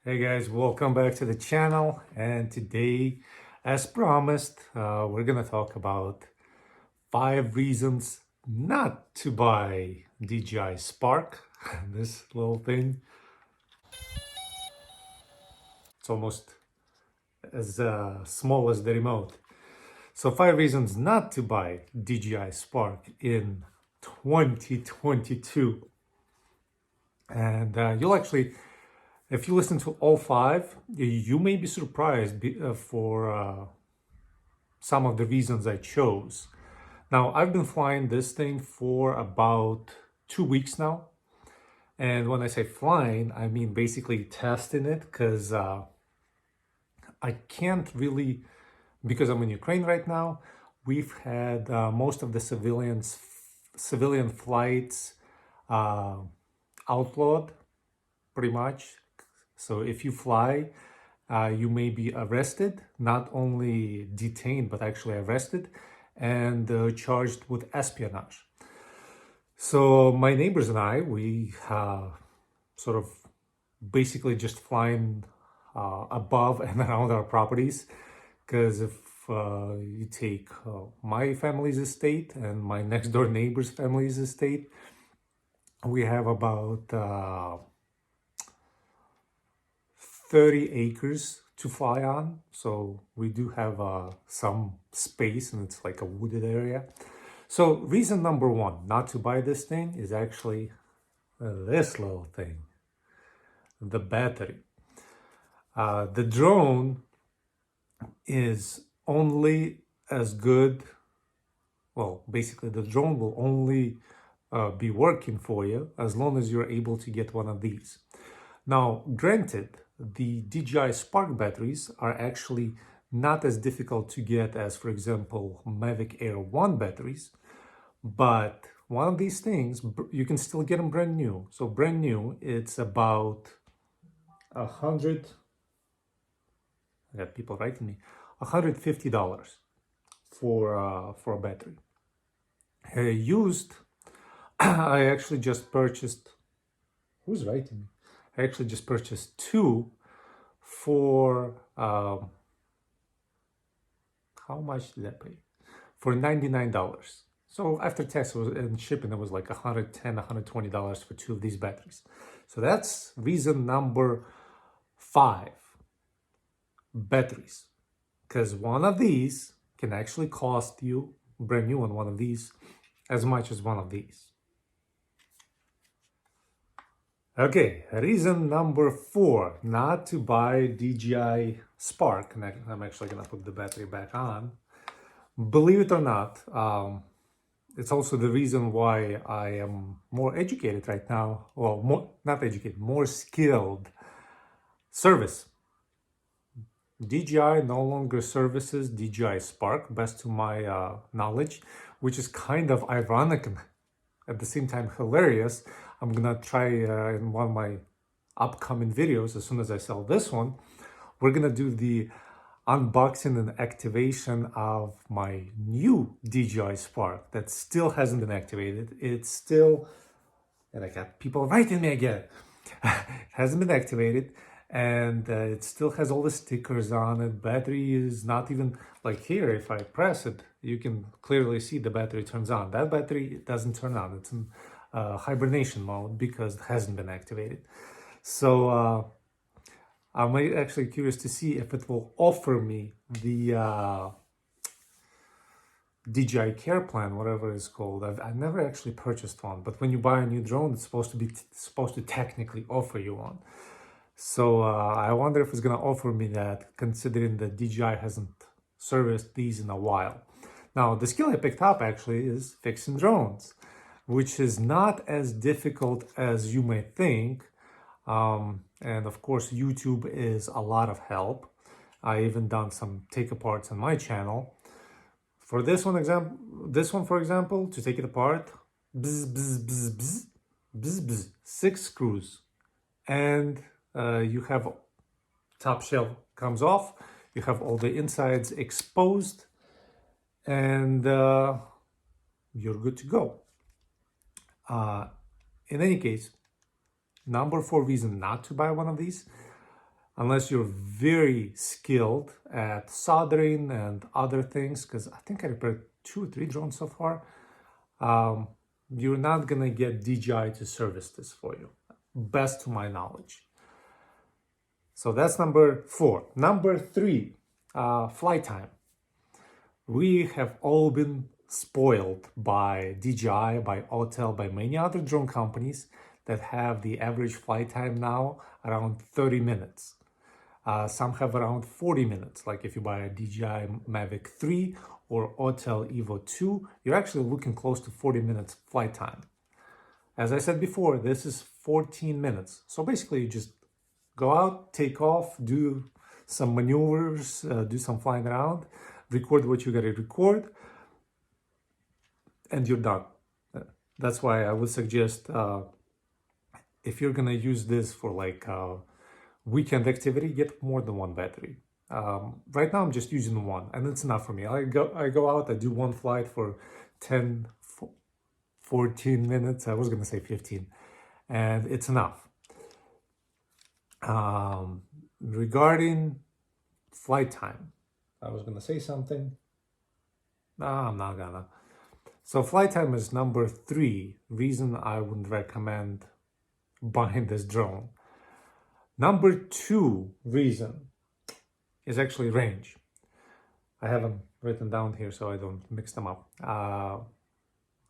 Hey guys, welcome back to the channel. And today, as promised, we're gonna talk about 5 reasons not to buy DJI Spark. This little thing. It's almost as small as the remote. So 5 reasons not to buy DJI Spark in 2022. And you'll actually, if you listen to all 5, you may be surprised for some of the reasons I chose. Now, I've been flying this thing for about 2 weeks now. And when I say flying, I mean basically testing it because I can't really, because I'm in Ukraine right now, we've had most of the civilian flights outlawed pretty much. So if you fly, you may be arrested, not only detained, but actually arrested and charged with espionage. So my neighbors and I, we sort of basically just flying above and around our properties, because if you take my family's estate and my next door neighbor's family's estate, we have about 30 acres to fly on. So we do have some space, and it's like a wooded area. So reason number 1 not to buy this thing is actually this little thing, the battery. The drone is only as good, well, basically the drone will only be working for you as long as you're able to get one of these. Now, granted, the DJI Spark batteries are actually not as difficult to get as, for example, Mavic Air 1 batteries, but one of these things, you can still get them brand new. So brand new, it's about I got people writing me, $150 for a battery. Used, I actually just purchased, who's writing me? I actually just purchased 2 for, how much did I pay? For $99. So after tax and shipping, it was like $110, $120 for 2 of these batteries. So that's reason number 5, batteries. Because one of these can actually cost you, brand new one of these, as much as one of these. Okay, reason number 4 not to buy DJI Spark. And I'm actually gonna put the battery back on. Believe it or not, it's also the reason why I am more educated right now. Well, not educated, more skilled. Service. DJI no longer services DJI Spark, best to my knowledge, which is kind of ironic and at the same time hilarious. I'm gonna try in one of my upcoming videos, as soon as I sell this one, we're gonna do the unboxing and activation of my new DJI Spark that still hasn't been activated. It's still, and I got people writing me again, it hasn't been activated, and it still has all the stickers on it. Battery is not even, like here, if I press it, you can clearly see the battery turns on. That battery doesn't turn on. It's in hibernation mode because it hasn't been activated. So I'm actually curious to see if it will offer me the DJI Care Plan, whatever it's called. I've never actually purchased one, but when you buy a new drone, it's supposed to technically offer you one. So I wonder if it's gonna offer me that, considering that DJI hasn't serviced these in a while. Now, the skill I picked up actually is fixing drones, which is not as difficult as you may think. And of course, YouTube is a lot of help. I even done some take-aparts on my channel. For this one, for example, to take it apart, bzz, bzz, bzz, bzz, bzz, bzz, 6 screws, and you have top shell comes off, you have all the insides exposed, and you're good to go. In any case, number 4 reason not to buy one of these, unless you're very skilled at soldering and other things, because I think I repaired 2 or 3 drones so far, you're not gonna get DJI to service this for you, best to my knowledge. So that's number 4. Number 3, flight time. We have all been spoiled by DJI, by Autel, by many other drone companies that have the average flight time now around 30 minutes. Some have around 40 minutes, like if you buy a DJI Mavic 3 or Autel Evo 2, you're actually looking close to 40 minutes flight time. As I said before, this is 14 minutes. So basically you just go out, take off, do some maneuvers, do some flying around, record what you gotta record, and you're done. That's why I would suggest if you're gonna use this for like weekend activity, get more than 1 battery. Right now I'm just using 1 and it's enough for me. I go out, I do 1 flight for 10, 14 minutes. I was gonna say 15, and it's enough. Regarding flight time, I was gonna say something. No, I'm not gonna. So flight time is number 3 reason I wouldn't recommend buying this drone. Number 2 reason is actually range. I have them written down here so I don't mix them up.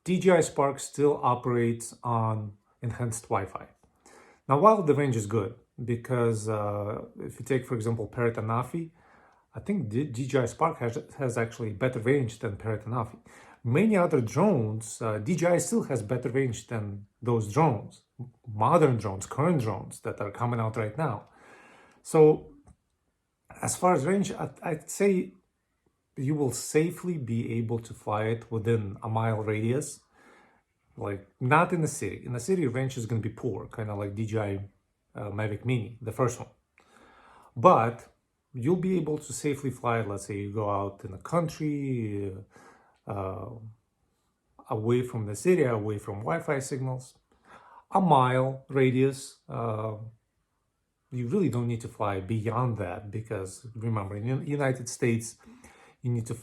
DJI Spark still operates on enhanced Wi-Fi. Now, while the range is good, because if you take, for example, Parrot and Nafi, I think DJI Spark has actually better range than Parrot and Nafi. Many other drones, DJI still has better range than those drones, modern drones, current drones that are coming out right now. So as far as range, I'd say you will safely be able to fly it within a mile radius, like not in the city. In the city, range is going to be poor, kind of like DJI Mavic Mini, the first one. But you'll be able to safely fly it. Let's say you go out in the country, away from the city, away from Wi-Fi signals, a mile radius. You really don't need to fly beyond that, because remember, in the United States, you need to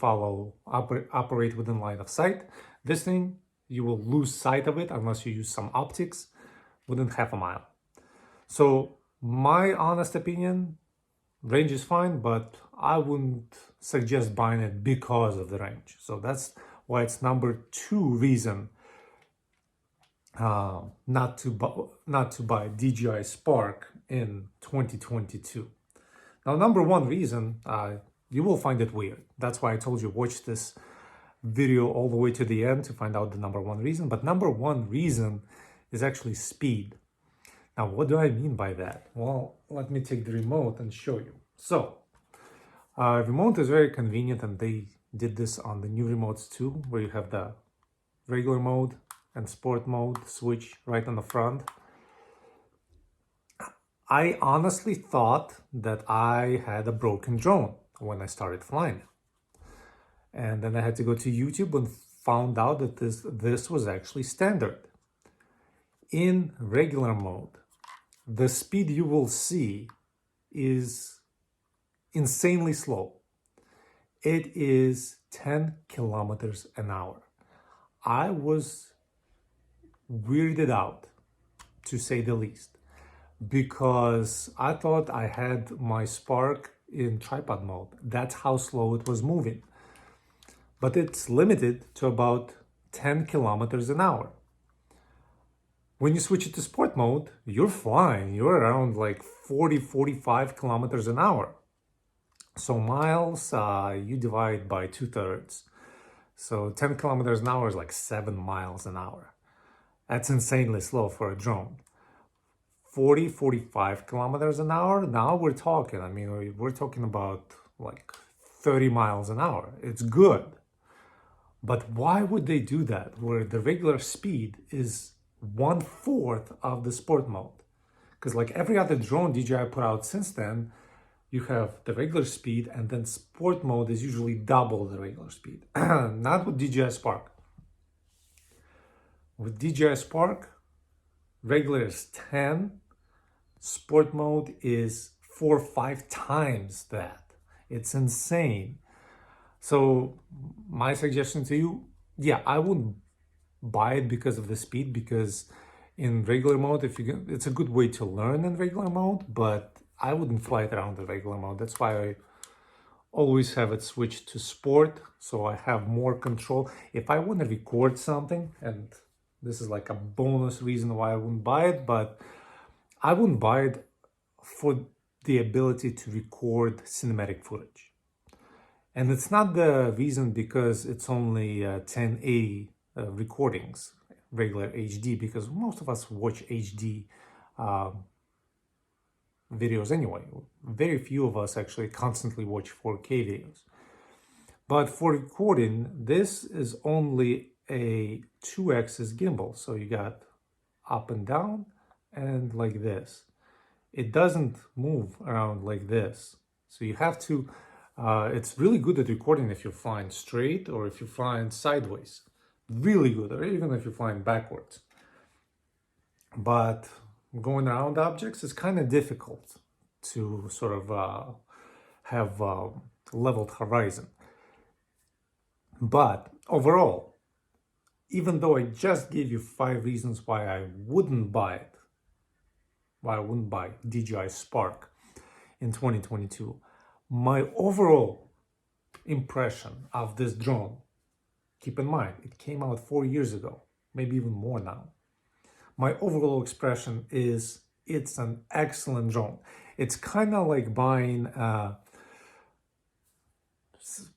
operate within line of sight. This thing, you will lose sight of it unless you use some optics within half a mile. So my honest opinion, range is fine, but I wouldn't suggest buying it because of the range. So that's why it's number 2 reason not to buy DJI Spark in 2022. Now, number 1 reason, you will find it weird. That's why I told you watch this video all the way to the end to find out the number 1 reason. But number 1 reason is actually speed. Now, what do I mean by that? Well, let me take the remote and show you. So, remote is very convenient, and they did this on the new remotes too, where you have the regular mode and sport mode switch right on the front. I honestly thought that I had a broken drone when I started flying. And then I had to go to YouTube and found out that this was actually standard. In regular mode, the speed you will see is insanely slow. It is 10 kilometers an hour. I was weirded out, to say the least, because I thought I had my Spark in tripod mode. That's how slow it was moving. But it's limited to about 10 kilometers an hour. When you switch it to sport mode, you're flying. You're around like 40, 45 kilometers an hour. So miles, you divide by 2/3. So 10 kilometers an hour is like 7 miles an hour. That's insanely slow for a drone. 40, 45 kilometers an hour, now we're talking. I mean, we're talking about like 30 miles an hour. It's good. But why would they do that where the regular speed is 1/4 of the sport mode? Because like every other drone DJI put out since then, you have the regular speed, and then sport mode is usually double the regular speed. Not with DJI Spark. With DJI Spark, regular is 10, sport mode is 4 or 5 times that. It's insane. So my suggestion to you, yeah, I wouldn't buy it because of the speed, because in regular mode, it's a good way to learn in regular mode, but I wouldn't fly it around in regular mode. That's why I always have it switched to sport, so I have more control. If I want to record something, and this is like a bonus reason why I wouldn't buy it, but I wouldn't buy it for the ability to record cinematic footage. And it's not the reason because it's only 1080 recordings, regular HD, because most of us watch HD videos anyway. Very few of us actually constantly watch 4K videos. But for recording, this is only a 2-axis gimbal. So you got up and down and like this. It doesn't move around like this. So you have to, it's really good at recording if you're flying straight or if you're flying sideways. Really good, or even if you're flying backwards. But going around objects is kind of difficult to sort of have a leveled horizon. But overall, even though I just gave you 5 reasons why I wouldn't buy it, why I wouldn't buy DJI Spark in 2022, my overall impression of this drone, keep in mind, it came out 4 years ago, maybe even more now. My overall expression is it's an excellent drone. It's kind of like buying,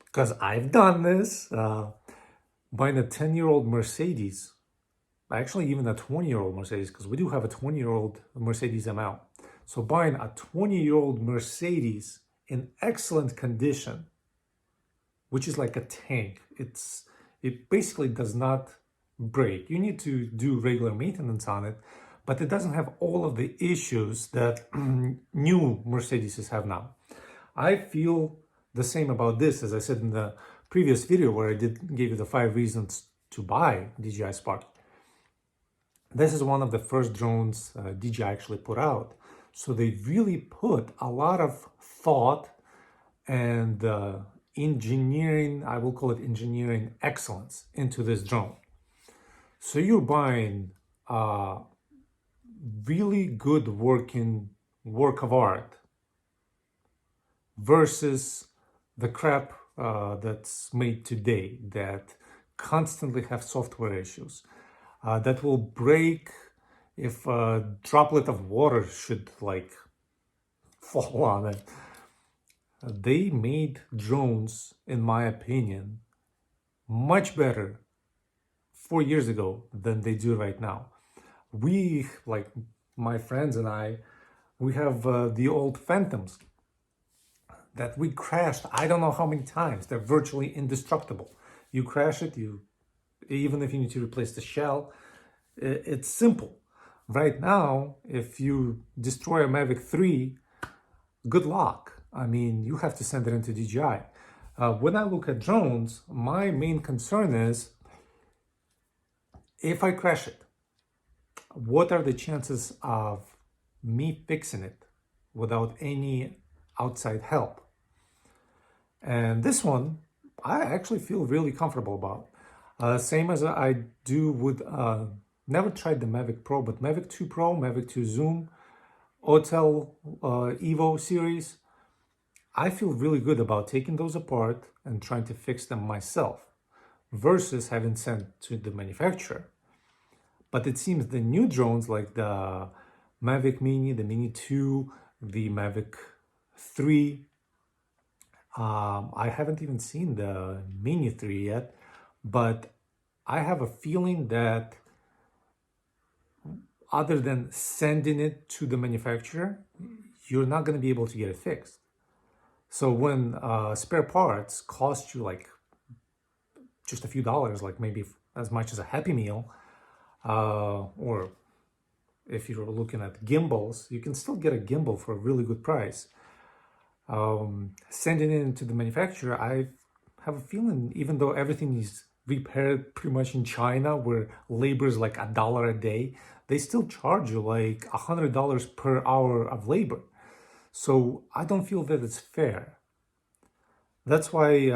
because I've done this, buying a 10-year-old Mercedes, actually even a 20-year-old Mercedes, because we do have a 20-year-old Mercedes ML. So buying a 20-year-old Mercedes in excellent condition, which is like a tank. It basically does not break. You need to do regular maintenance on it, but it doesn't have all of the issues that new Mercedes have now. I feel the same about this, as I said in the previous video where I gave you the 5 reasons to buy DJI Spark. This is one of the first drones DJI actually put out. So they really put a lot of thought and engineering, I will call it engineering excellence, into this drone. So you're buying a really good working work of art versus the crap that's made today that constantly have software issues, that will break if a droplet of water should like fall on it. They made drones, in my opinion, much better 4 years ago than they do right now. We, like my friends and I, we have the old Phantoms that we crashed I don't know how many times. They're virtually indestructible. You crash it, even if you need to replace the shell, it's simple. Right now, if you destroy a Mavic 3, good luck. I mean, you have to send it into DJI. When I look at drones, my main concern is, if I crash it, what are the chances of me fixing it without any outside help? And this one, I actually feel really comfortable about. Same as I do with, never tried the Mavic Pro, but Mavic 2 Pro, Mavic 2 Zoom, Hotel Evo series. I feel really good about taking those apart and trying to fix them myself versus having sent to the manufacturer. But it seems the new drones like the Mavic Mini, the Mini 2, the Mavic 3, I haven't even seen the Mini 3 yet, but I have a feeling that other than sending it to the manufacturer, you're not going to be able to get it fixed. So when spare parts cost you like just a few dollars, like maybe as much as a Happy Meal, or if you're looking at gimbals, you can still get a gimbal for a really good price. Sending it into the manufacturer, I have a feeling, even though everything is repaired pretty much in China, where labor is like $1 a day, they still charge you like $100 per hour of labor. So I don't feel that it's fair. That's why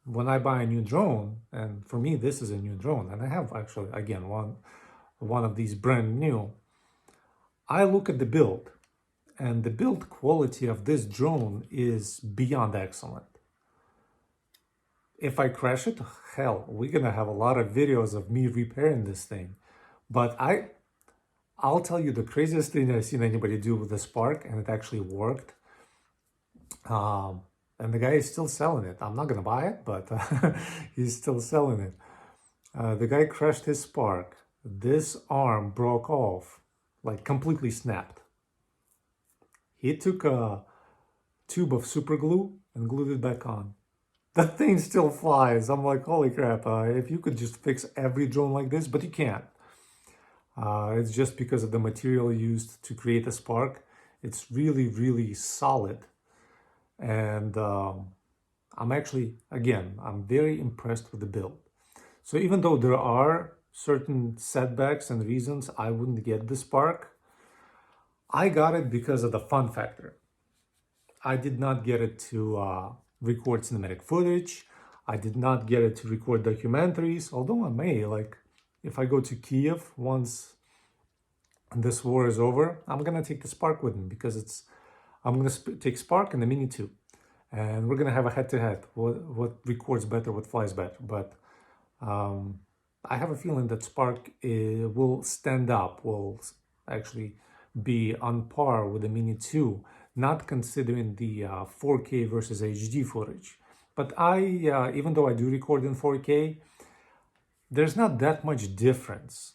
when I buy a new drone, and for me this is a new drone, and I have actually again one of these brand new, I look at the build, and the build quality of this drone is beyond excellent. If I crash it, hell, we're gonna have a lot of videos of me repairing this thing. But I'll tell you the craziest thing I've seen anybody do with the Spark, and it actually worked. And the guy is still selling it. I'm not gonna buy it, but he's still selling it. The guy crashed his Spark. This arm broke off, like completely snapped. He took a tube of super glue and glued it back on. That thing still flies. I'm like, holy crap, if you could just fix every drone like this, but you can't. It's just because of the material used to create a Spark. It's really, really solid. And I'm actually, again, I'm very impressed with the build. So even though there are certain setbacks and reasons I wouldn't get the Spark, I got it because of the fun factor. I did not get it to record cinematic footage. I did not get it to record documentaries, although I may, like, if I go to Kiev once this war is over, I'm gonna take the Spark with me because I'm gonna take Spark and the Mini 2, and we're gonna have a head-to-head. What records better, what flies better. But I have a feeling that Spark will stand up, will actually be on par with the Mini 2, not considering the 4K versus HD footage. But even though I do record in 4K, there's not that much difference,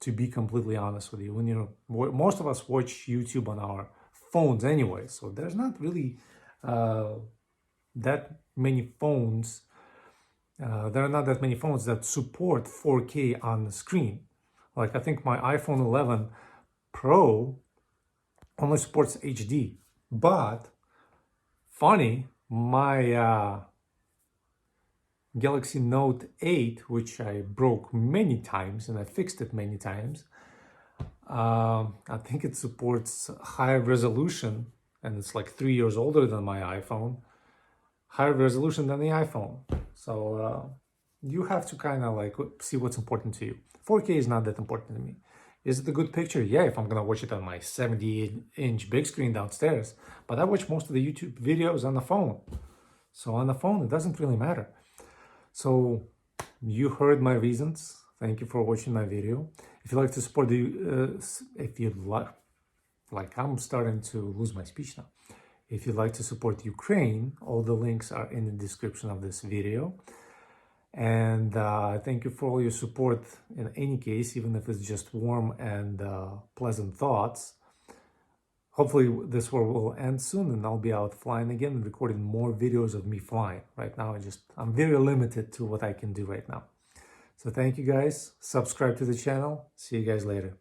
to be completely honest with you. When most of us watch YouTube on our phones anyway, so there's not really that many phones. There are not that many phones that support 4K on the screen. Like, I think my iPhone 11 Pro only supports HD. But funny, my Galaxy Note 8, which I broke many times and I fixed it many times, I think it supports higher resolution, and it's like 3 years older than my iPhone, higher resolution than the iPhone. So you have to kind of like see what's important to you. 4K is not that important to me. Is it a good picture? Yeah, if I'm gonna watch it on my 78-inch big screen downstairs. But I watch most of the YouTube videos on the phone. So on the phone, it doesn't really matter. So you heard my reasons. Thank you for watching my video. If you'd like to support if you'd like, I'm starting to lose my speech now. If you'd like to support Ukraine, all the links are in the description of this video. And thank you for all your support in any case, even if it's just warm and pleasant thoughts. Hopefully this war will end soon and I'll be out flying again and recording more videos of me flying. Right now, I'm very limited to what I can do right now. So thank you guys. Subscribe to the channel. See you guys later.